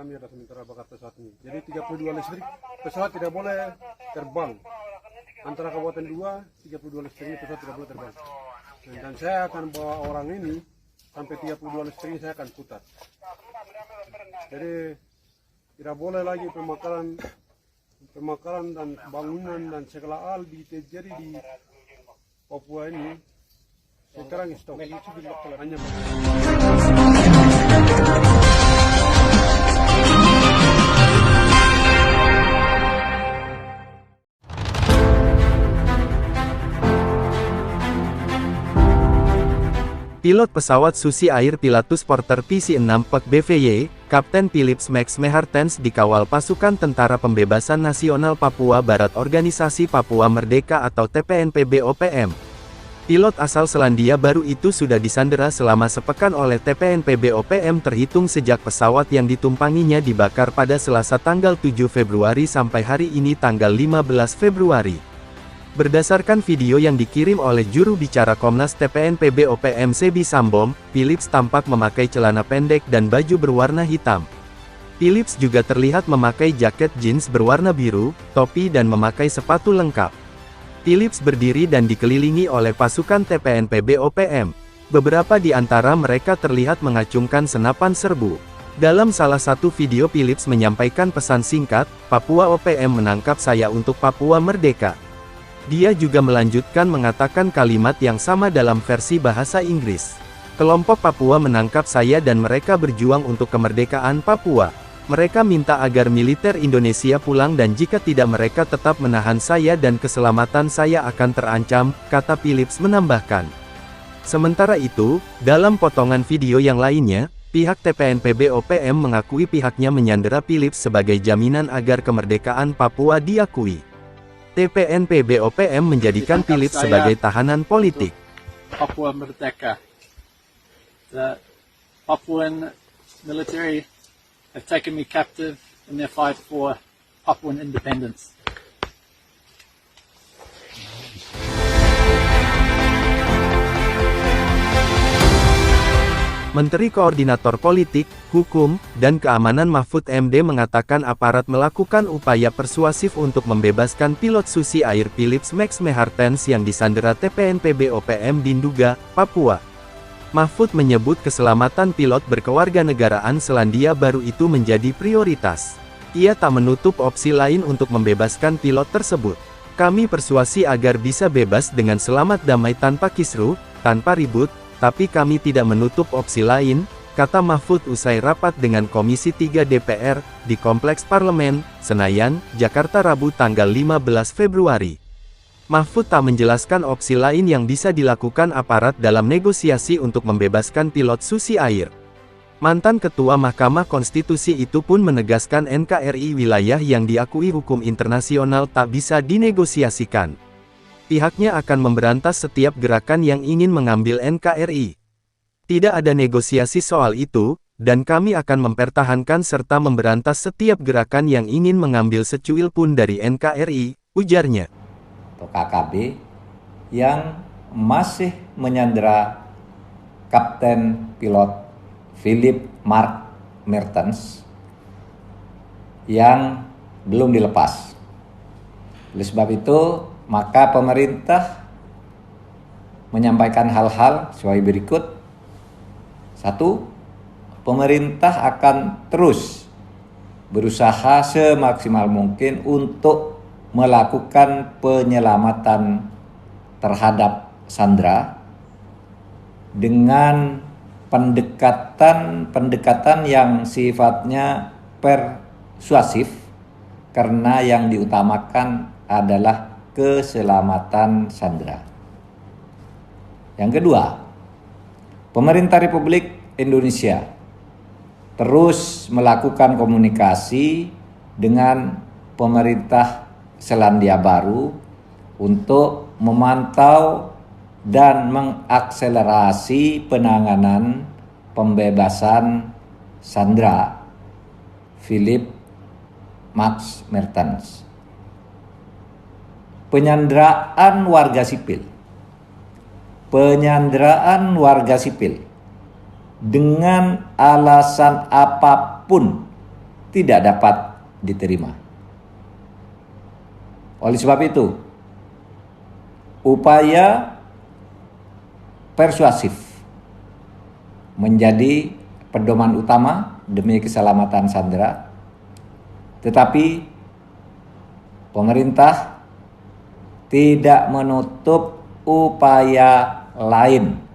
kami ada sementara bakar pesawat ini. Jadi 32 listrik pesawat tidak boleh terbang. Antara kabupaten 2, 32 listrik ini pesawat tidak boleh terbang. Dan saya akan bawa orang ini sampai 32 listrik ini saya akan putar. Jadi tidak boleh lagi pemakaran dan bangunan dan segala hal terjadi di Papua ini. Sekarang stop. Hanya Pilot pesawat Susi Air Pilatus Porter PC-6 PEK BVY, Kapten Philips Max Mehartens dikawal pasukan Tentara Pembebasan Nasional Papua Barat Organisasi Papua Merdeka atau TPNP-BOPM. Pilot asal Selandia Baru itu sudah disandera selama sepekan oleh TPNP-BOPM terhitung sejak pesawat yang ditumpanginya dibakar pada Selasa tanggal 7 Februari sampai hari ini tanggal 15 Februari. Berdasarkan video yang dikirim oleh juru bicara Komnas TPNP-BOPM Sebi Sambom, Philips tampak memakai celana pendek dan baju berwarna hitam. Philips juga terlihat memakai jaket jeans berwarna biru, topi dan memakai sepatu lengkap. Philips berdiri dan dikelilingi oleh pasukan TPNP-BOPM. Beberapa di antara mereka terlihat mengacungkan senapan serbu. Dalam salah satu video Philips menyampaikan pesan singkat, "Papua OPM menangkap saya untuk Papua Merdeka." Dia juga melanjutkan mengatakan kalimat yang sama dalam versi bahasa Inggris. "Kelompok Papua menangkap saya dan mereka berjuang untuk kemerdekaan Papua. Mereka minta agar militer Indonesia pulang dan jika tidak mereka tetap menahan saya dan keselamatan saya akan terancam," kata Philips menambahkan. Sementara itu, dalam potongan video yang lainnya, pihak TPNP-BOPM mengakui pihaknya menyandera Philips sebagai jaminan agar kemerdekaan Papua diakui. TPNP-BOPM menjadikan Philips sebagai tahanan politik. Papua Merdeka. The Papuan military have taken me captive in their fight for Papuan independence. Menteri Koordinator Politik, Hukum, dan Keamanan Mahfud MD mengatakan aparat melakukan upaya persuasif untuk membebaskan pilot Susi Air Philips Max Mehartens yang disandera TPNP-BOPM di Nduga, Papua. Mahfud menyebut keselamatan pilot berkewarganegaraan Selandia Baru itu menjadi prioritas. Ia tak menutup opsi lain untuk membebaskan pilot tersebut. "Kami persuasi agar bisa bebas dengan selamat damai tanpa kisruh, tanpa ribut, tapi kami tidak menutup opsi lain," kata Mahfud usai rapat dengan Komisi 3 DPR, di Kompleks Parlemen, Senayan, Jakarta Rabu tanggal 15 Februari. Mahfud tak menjelaskan opsi lain yang bisa dilakukan aparat dalam negosiasi untuk membebaskan pilot Susi Air. Mantan Ketua Mahkamah Konstitusi itu pun menegaskan NKRI wilayah yang diakui hukum internasional tak bisa dinegosiasikan. Pihaknya akan memberantas setiap gerakan yang ingin mengambil NKRI. "Tidak ada negosiasi soal itu, dan kami akan mempertahankan serta memberantas setiap gerakan yang ingin mengambil secuil pun dari NKRI," ujarnya. KKB yang masih menyandera Kapten Pilot Philip Mark Mertens yang belum dilepas. Oleh sebab itu, maka pemerintah menyampaikan hal-hal sebagai berikut. 1. Pemerintah akan terus berusaha semaksimal mungkin untuk melakukan penyelamatan terhadap sandera dengan pendekatan yang sifatnya persuasif, karena yang diutamakan adalah keselamatan sandera. Yang kedua, pemerintah Republik Indonesia terus melakukan komunikasi dengan pemerintah Selandia Baru untuk memantau dan mengakselerasi penanganan pembebasan sandera Philip Max Mertens. Penyanderaan warga sipil dengan alasan apapun tidak dapat diterima. Oleh sebab itu, upaya persuasif menjadi pedoman utama demi keselamatan sandera, tetapi pemerintah tidak menutup upaya lain